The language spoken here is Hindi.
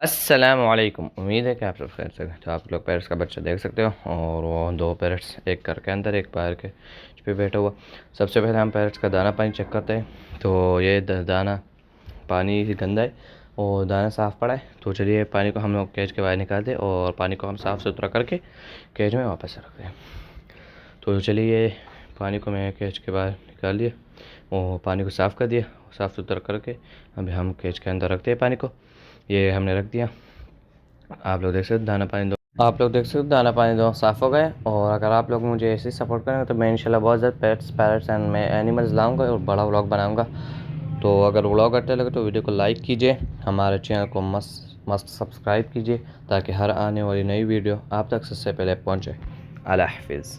अस्सलामुअलैकुम। उम्मीद है कि आप सब खैर से हैं। तो आप लोग पैरट्स का बच्चा देख सकते हो और वो दो पैरट्स, एक घर के अंदर एक बाहर के पे बैठा हुआ। सबसे पहले हम पैरट्स का दाना पानी चेक करते हैं। तो ये दाना पानी गंदा है और दाना साफ़ पड़ा है। तो चलिए पानी को हम लोग केज के बाहर निकालते हैं और पानी को हम साफ़ सुथरा करके केज में वापस रखते हैं। तो चलिए पानी को मैं केज के बाहर निकाल लिया और पानी को साफ़ कर दिया। साफ़ सुथरा करके अभी हम केज के अंदर रखते हैं पानी को। ये हमने रख दिया। आप लोग देख सकते हो दाना पानी दो, आप लोग देख सकते हो दाना पानी दो साफ़ हो गए। और अगर आप लोग मुझे ऐसे ही सपोर्ट करेंगे तो मैं इंशाल्लाह बहुत ज़्यादा पेट्स पैरट्स एंड मैं एनिमल्स लाऊंगा और बड़ा व्लॉग बनाऊंगा। तो अगर व्लॉग अच्छा लगे तो वीडियो को लाइक कीजिए, हमारे चैनल को मस्त मस्त सब्सक्राइब कीजिए ताकि हर आने वाली नई वीडियो आप तक सबसे पहले पहुँचे। अल्लाह हाफिज़।